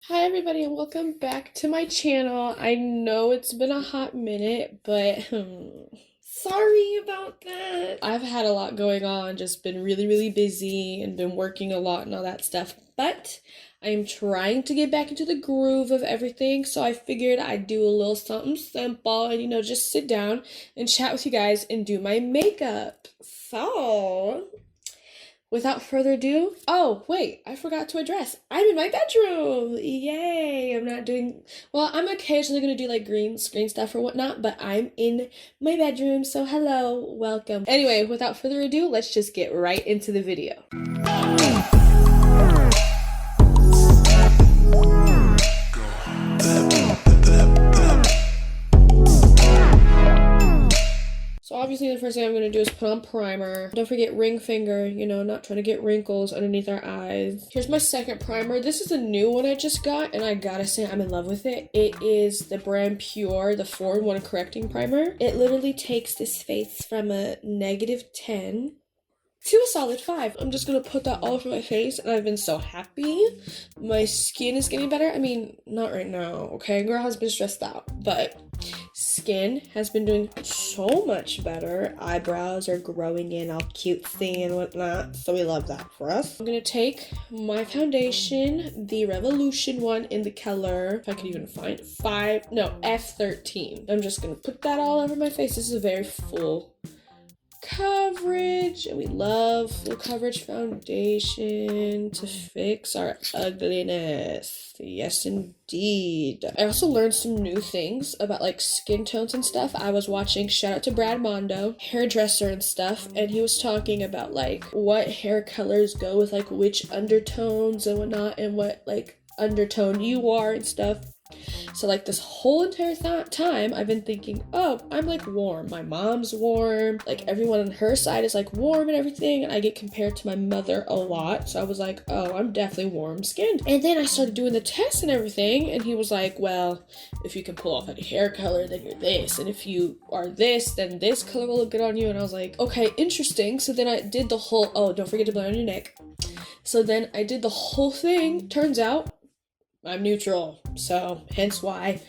Hi everybody and welcome back to my channel. I know it's been a hot minute, but sorry about that. I've had a lot going on, just been really busy and been working a lot and all that stuff, but I am trying to get back into the groove of everything, so I figured I'd do a little something simple and just sit down and chat with you guys and do my makeup. So without further ado, oh, wait, I forgot to address. I'm in my bedroom. Yay. I'm occasionally going to do like green screen stuff or whatnot, but I'm in my bedroom. So hello, welcome. Anyway, without further ado, let's just get right into the video. So obviously the first thing I'm going to do is put on primer. Don't forget ring finger, not trying to get wrinkles underneath our eyes. Here's my second primer. This is a new one I just got, and I gotta say I'm in love with it. It is the brand Pure, the 4-in-1 correcting primer. It literally takes this face from a -10 to a solid 5. I'm just gonna put that all over my face, and I've been so happy. My skin is getting better. I mean, not right now, okay? Girl has been stressed out, but skin has been doing so much better. Eyebrows are growing in all cutesy and whatnot, so we love that for us. I'm gonna take my foundation, the Revolution one in the color, if I can even find F13. I'm just gonna put that all over my face. This is a very full coverage, and we love full coverage foundation to fix our ugliness. Yes indeed. I also learned some new things about like skin tones and stuff. I was watching, shout out to Brad Mondo, hairdresser and stuff, and he was talking about like what hair colors go with like which undertones and whatnot, and what like undertone you are and stuff. So like this whole entire time I've been thinking, oh, I'm like warm. My mom's warm. Like everyone on her side is like warm and everything. And I get compared to my mother a lot. So I was like, oh, I'm definitely warm skinned. And then I started doing the tests and everything. And he was like, well, if you can pull off any hair color, then you're this. And if you are this, then this color will look good on you. And I was like, okay, interesting. So then I did the whole, oh, don't forget to blend on your neck. So then I did the whole thing. Turns out I'm neutral, so hence why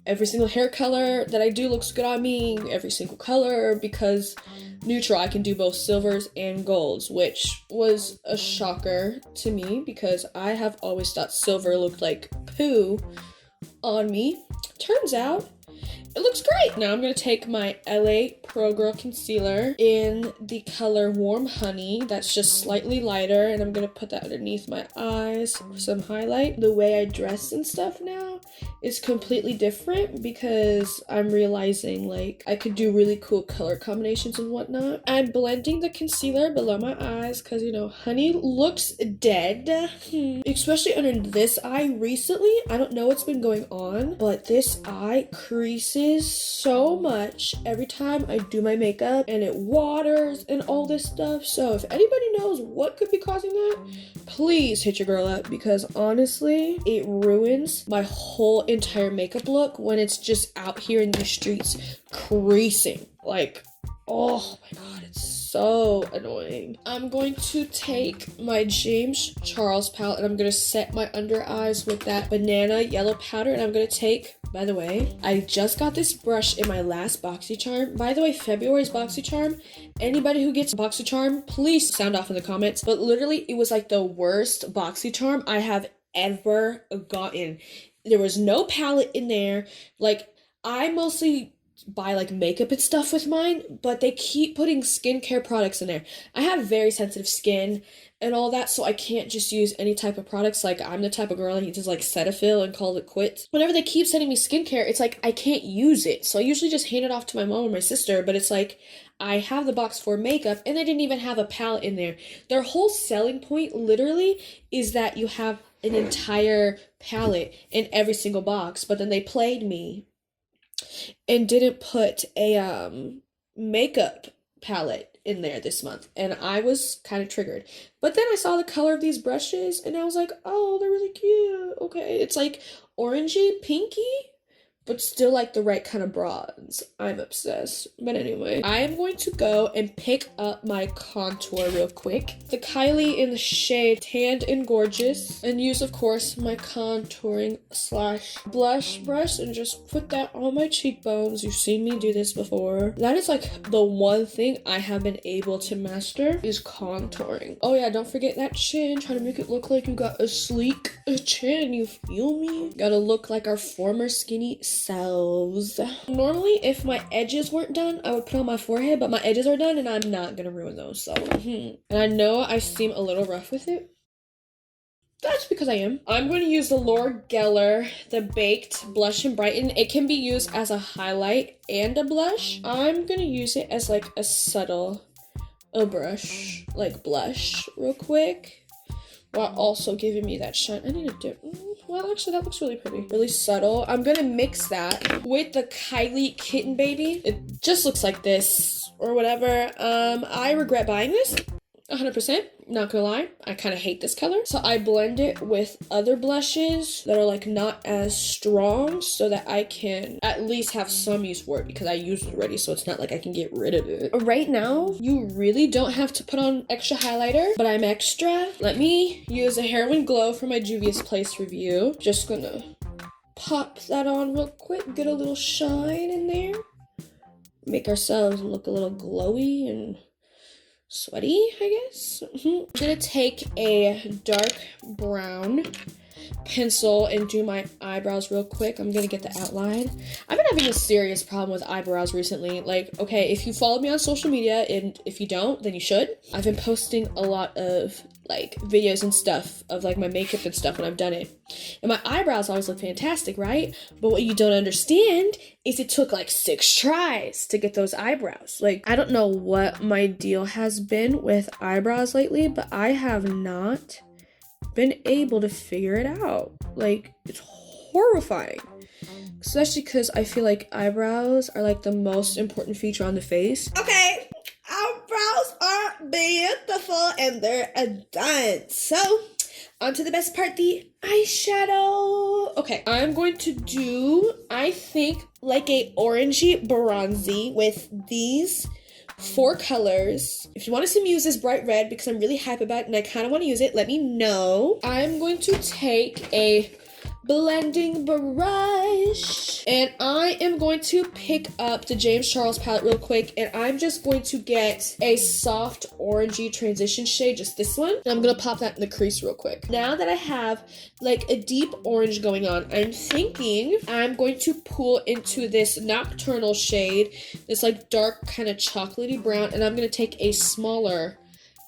every single hair color that I do looks good on me, every single color, because neutral, I can do both silvers and golds, which was a shocker to me because I have always thought silver looked like poo on me. Turns out it looks great. Now I'm going to take my LA Pro Girl Concealer in the color Warm Honey. That's just slightly lighter, and I'm going to put that underneath my eyes for some highlight. The way I dress and stuff now is completely different because I'm realizing like I could do really cool color combinations and whatnot. I'm blending the concealer below my eyes because, honey looks dead, especially under this eye recently. I don't know what's been going on, but this eye creases so much every time I do my makeup, and it waters and all this stuff. So if anybody knows what could be causing that, please hit your girl up, because honestly it ruins my whole entire makeup look when it's just out here in the streets creasing. Like, oh my god, it's so annoying. I'm going to take my James Charles palette, and I'm going to set my under eyes with that banana yellow powder. And I'm going to take, by the way, I just got this brush in my last BoxyCharm. By the way, February's BoxyCharm, anybody who gets BoxyCharm, please sound off in the comments. But literally, it was like the worst BoxyCharm I have ever gotten. There was no palette in there. Like, I mostly buy like makeup and stuff with mine, but they keep putting skincare products in there. I have very sensitive skin and all that, so I can't just use any type of products. Like, I'm the type of girl that uses like Cetaphil and call it quits. Whenever they keep sending me skincare, it's like I can't use it, so I usually just hand it off to my mom or my sister. But it's like I have the box for makeup, and they didn't even have a palette in there. Their whole selling point literally is that you have an entire palette in every single box, but then they played me and didn't put a makeup palette in there this month, and I was kind of triggered. But then I saw the color of these brushes, and I was like, oh, they're really cute. Okay, it's like orangey pinky, but still like the right kind of bronze. I'm obsessed. But anyway, I am going to go and pick up my contour real quick. The Kylie in the shade Tanned and Gorgeous, and use, of course, my contouring slash blush brush and just put that on my cheekbones. You've seen me do this before. That is like the one thing I have been able to master is contouring. Oh yeah, don't forget that chin. Try to make it look like you got a sleek chin. You feel me? Gotta look like our former skinny selves. Normally, if my edges weren't done, I would put on my forehead, but my edges are done and I'm not gonna ruin those. So, and I know I seem a little rough with it. That's because I am. I'm going to use the Laura Geller, the Baked Blush and Brighten. It can be used as a highlight and a blush. I'm going to use it as like a subtle brush, like blush real quick, while also giving me that shine. I need to dip. Well, actually, that looks really pretty. Really subtle. I'm going to mix that with the Kylie Kitten Baby. It just looks like this or whatever. I regret buying this. 100%, not gonna lie, I kind of hate this color. So I blend it with other blushes that are like not as strong so that I can at least have some use for it because I used it already, so it's not like I can get rid of it. Right now, you really don't have to put on extra highlighter, but I'm extra. Let me use a Heroin Glow for my Juvia's Place review. Just gonna pop that on real quick, get a little shine in there. Make ourselves look a little glowy and sweaty, I guess. I'm gonna take a dark brown pencil and do my eyebrows real quick. I'm gonna get the outline. I've been having a serious problem with eyebrows recently. Like, okay, if you follow me on social media, and if you don't, then you should. I've been posting a lot of like videos and stuff of like my makeup and stuff when I've done it. And my eyebrows always look fantastic, right? But what you don't understand is it took like 6 tries to get those eyebrows. Like, I don't know what my deal has been with eyebrows lately, but I have not been able to figure it out. Like, it's horrifying. Especially because I feel like eyebrows are like the most important feature on the face. Okay, eyebrows are beautiful and they're done. So, on to the best part, the eyeshadow. Okay, I'm going to do, I think, like a orangey bronzy with these 4 colors. If you want to see me use this bright red because I'm really hype about it and I kind of want to use it, let me know. I'm going to take a blending brush and I am going to pick up the James Charles palette real quick, and I'm just going to get a soft orangey transition shade, just this one, and I'm gonna pop that in the crease real quick. Now that I have like a deep orange going on, I'm thinking I'm going to pull into this nocturnal shade, this like dark kind of chocolatey brown, and I'm gonna take a smaller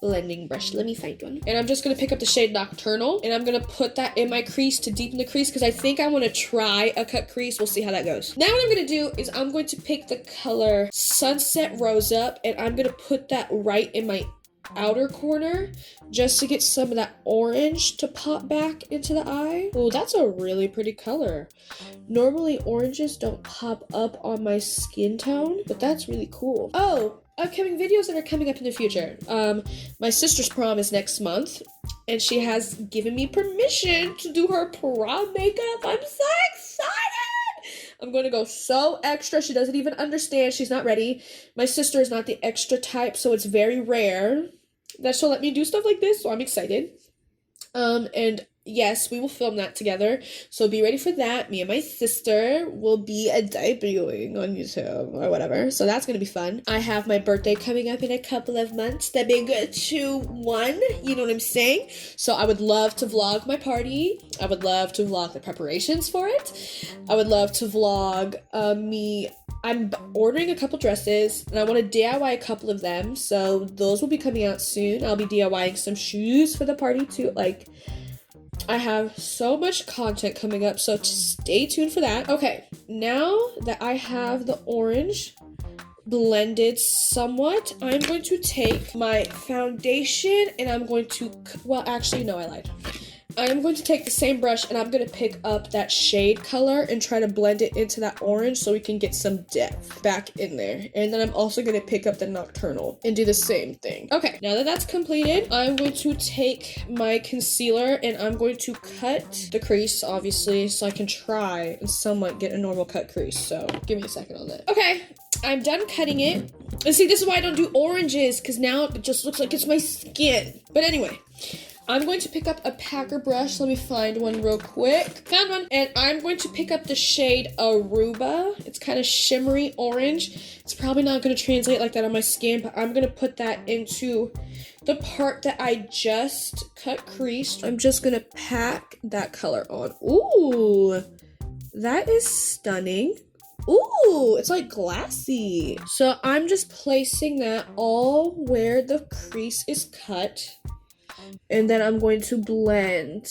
blending brush. Let me find one. And I'm just going to pick up the shade Nocturnal, and I'm going to put that in my crease to deepen the crease because I think I want to try a cut crease. We'll see how that goes. Now what I'm going to do is I'm going to pick the color Sunset Rose Up, and I'm going to put that right in my outer corner just to get some of that orange to pop back into the eye. Oh, that's a really pretty color. Normally oranges don't pop up on my skin tone, but that's really cool. Oh, upcoming videos that are coming up in the future. My sister's prom is next month, and she has given me permission to do her prom makeup. I'm so excited! I'm going to go so extra. She doesn't even understand. She's not ready. My sister is not the extra type, so it's very rare that she'll let me do stuff like this, so I'm excited. And yes, we will film that together, so be ready for that. Me and my sister will be debuting on YouTube or whatever, so that's gonna be fun. I have my birthday coming up in a couple of months, the big 2-1, you know what I'm saying? So I would love to vlog my party. I would love to vlog the preparations for it. I would love to vlog me. I'm ordering a couple dresses, and I want to DIY a couple of them, so those will be coming out soon. I'll be DIYing some shoes for the party too. Like, I have so much content coming up, so stay tuned for that. Okay, now that I have the orange blended somewhat, I'm going to take my foundation and I'm going to, well, actually, no, I lied. I'm going to take the same brush and I'm going to pick up that shade color and try to blend it into that orange so we can get some depth back in there. And then I'm also going to pick up the Nocturnal and do the same thing. Okay, now that that's completed, I'm going to take my concealer and I'm going to cut the crease, obviously, so I can try and somewhat get a normal cut crease. So give me a second on that. Okay, I'm done cutting it. And see, this is why I don't do oranges, because now it just looks like it's my skin. But anyway, I'm going to pick up a packer brush. Let me find one real quick. Found one. And I'm going to pick up the shade Aruba. It's kind of shimmery orange. It's probably not going to translate like that on my skin, but I'm going to put that into the part that I just cut creased. I'm just going to pack that color on. Ooh, that is stunning. Ooh, it's like glassy. So I'm just placing that all where the crease is cut. And then I'm going to blend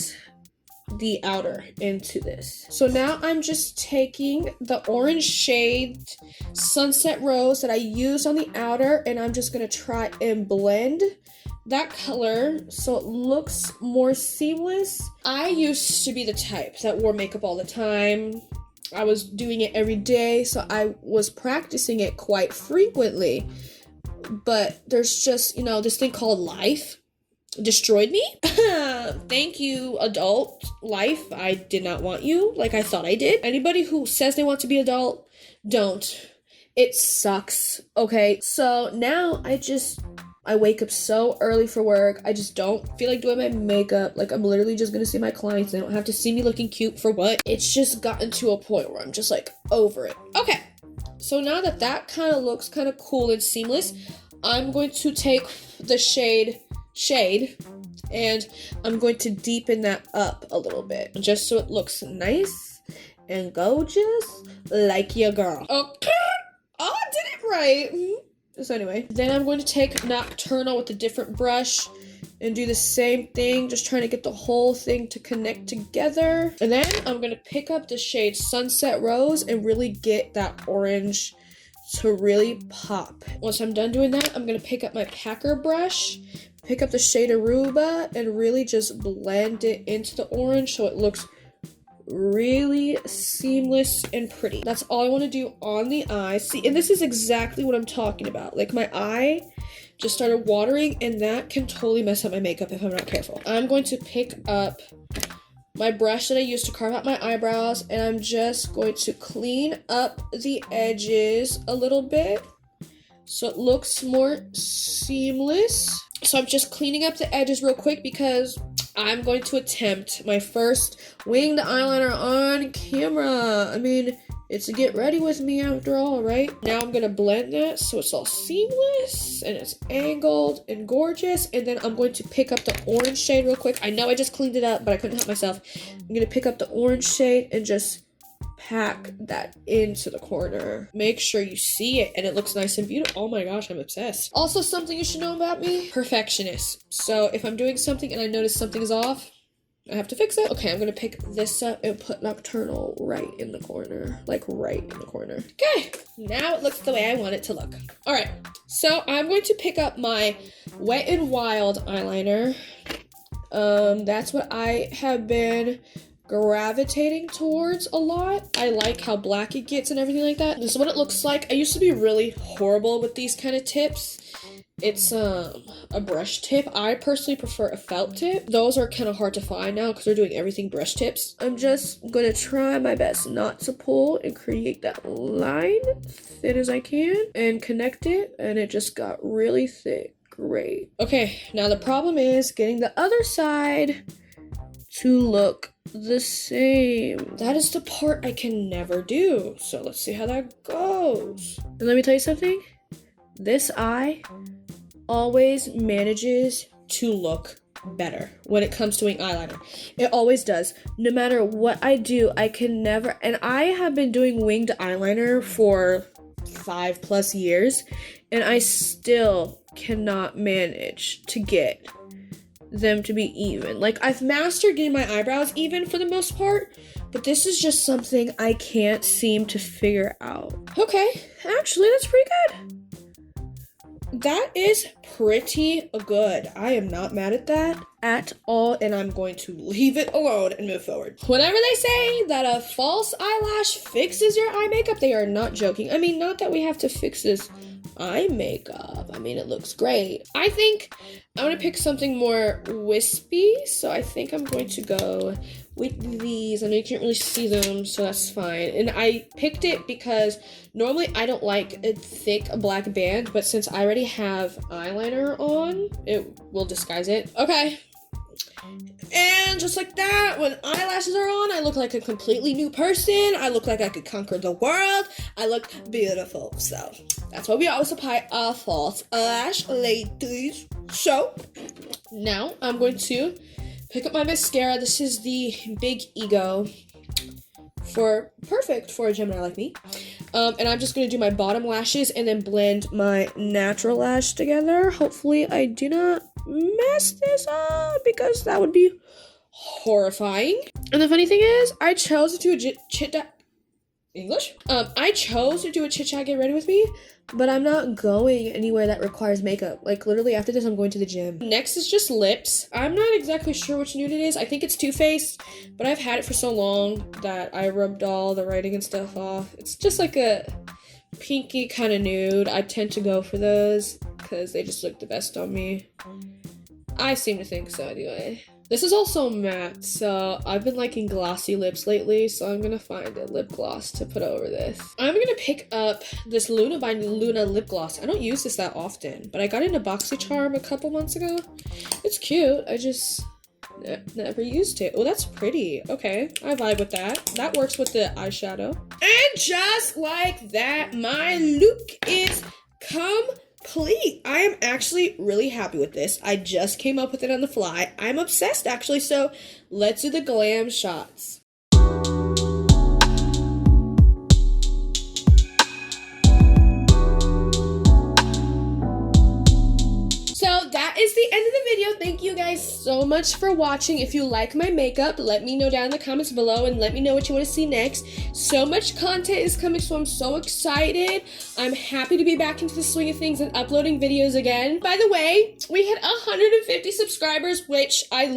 the outer into this. So now I'm just taking the orange shade Sunset Rose that I used on the outer, and I'm just gonna try and blend that color so it looks more seamless. I used to be the type that wore makeup all the time. I was doing it every day, so I was practicing it quite frequently. But there's just, this thing called life destroyed me. Thank you, adult life. I did not want you like I thought I did. Anybody who says they want to be adult, don't. It sucks. Okay, so now I wake up so early for work. I just don't feel like doing my makeup. Like, I'm literally just gonna see my clients. They don't have to see me looking cute for what? It's just gotten to a point where I'm just like over it. Okay, so now that kind of looks kind of cool and seamless, I'm going to take the shade and I'm going to deepen that up a little bit just so it looks nice and gorgeous like your girl. Okay. Oh, I did it right. So anyway, then I'm going to take Nocturnal with a different brush and do the same thing, just trying to get the whole thing to connect together. And then I'm going to pick up the shade Sunset Rose and really get that orange to really pop. Once I'm done doing that, I'm going to pick up my packer brush, pick up the shade Aruba, and really just blend it into the orange so it looks really seamless and pretty. That's all I want to do on the eye. See, and this is exactly what I'm talking about. Like, my eye just started watering, and that can totally mess up my makeup if I'm not careful. I'm going to pick up my brush that I used to carve out my eyebrows, and I'm just going to clean up the edges a little bit so it looks more seamless. So I'm just cleaning up the edges real quick because I'm going to attempt my first winged eyeliner on camera. I mean, it's a get ready with me after all, right? Now I'm gonna blend that so it's all seamless and it's angled and gorgeous. And then I'm going to pick up the orange shade real quick. I know I just cleaned it up, but I couldn't help myself. I'm gonna pick up the orange shade and just pack that into the corner. Make sure you see it and it looks nice and beautiful. Oh my gosh, I'm obsessed. Also, something you should know about me, perfectionist. So if I'm doing something and I notice something is off, I have to fix it. Okay, I'm gonna pick this up and put Nocturnal right in the corner. Like right in the corner. Okay, now it looks the way I want it to look. All right, so I'm going to pick up my Wet n Wild eyeliner. That's what I have been gravitating towards a lot. I like how black it gets and everything like that. This is what it looks like. I used to be really horrible with these kind of tips. It's a brush tip. I personally prefer a felt tip. Those are kind of hard to find now because they're doing everything brush tips. I'm just gonna try my best not to pull and create that line thin as I can and connect it, and it just got really thick. Great. Okay, now the problem is getting the other side to look the same. That is the part I can never do. So let's see how that goes. And let me tell you something. This eye always manages to look better when it comes to wing eyeliner. It always does. No matter what I do, I can never, and I have been doing winged eyeliner for 5+ years, and I still cannot manage to get them to be even. Like, I've mastered getting my eyebrows even for the most part, but this is just something I can't seem to figure out. Okay, actually, that's pretty good. That is pretty good. I am not mad at that at all, and I'm going to leave it alone and move forward. Whenever they say that a false eyelash fixes your eye makeup, they are not joking. I mean, not that we have to fix this eye makeup. I mean, it looks great. I think I'm gonna pick something more wispy, so I think I'm going to go with these. I know you can't really see them, so that's fine. And I picked it because normally I don't like a thick black band, but since I already have eyeliner on, it will disguise it. Okay. And just like that, when eyelashes are on, I look like a completely new person. I look like I could conquer the world. I look beautiful. So that's why we always apply a false lash, ladies. So now I'm going to pick up my mascara. This is the Big Ego, perfect for a Gemini like me. And I'm just going to do my bottom lashes and then blend my natural lash together. Hopefully I do not mess this up because that would be horrifying. And the funny thing is, I chose to do a I chose to do a chit chat get ready with me, but I'm not going anywhere that requires makeup. Like literally after this, I'm going to the gym. Next is just lips. I'm not exactly sure which nude it is. I think it's Too Faced, but I've had it for so long that I rubbed all the writing and stuff off. It's just like a pinky kind of nude. I tend to go for those because they just look the best on me. I seem to think so anyway. This is also matte, so I've been liking glossy lips lately, so I'm gonna find a lip gloss to put over this. I'm gonna pick up this Luna by Luna lip gloss. I don't use this that often, but I got it in a BoxyCharm a couple months ago. It's cute, I just never used it. Oh, that's pretty. Okay, I vibe with that. That works with the eyeshadow. And just like that, my look is complete. I am actually really happy with this. I just came up with it on the fly. I'm obsessed actually, so let's do the glam shots. So that is the end of the video. Thank you guys so much for watching. If you like my makeup, let me know down in the comments below and let me know what you want to see next. So much content is coming, so I'm so excited. I'm happy to be back into the swing of things and uploading videos again. By the way, we hit 150 subscribers, which I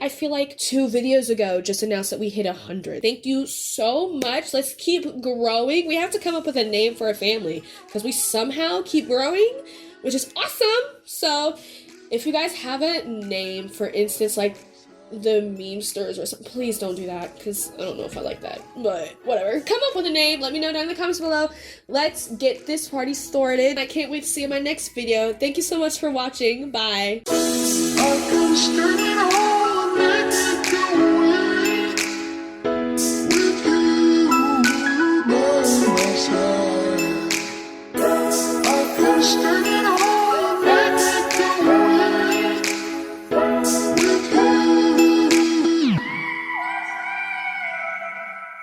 feel like 2 videos ago just announced that we hit 100. Thank you so much. Let's keep growing. We have to come up with a name for our family because we somehow keep growing, which is awesome. So if you guys have a name, for instance, like the Memesters or something, please don't do that because I don't know if I like that, but whatever. Come up with a name. Let me know down in the comments below. Let's get this party started. I can't wait to see you in my next video. Thank you so much for watching. Bye. Stay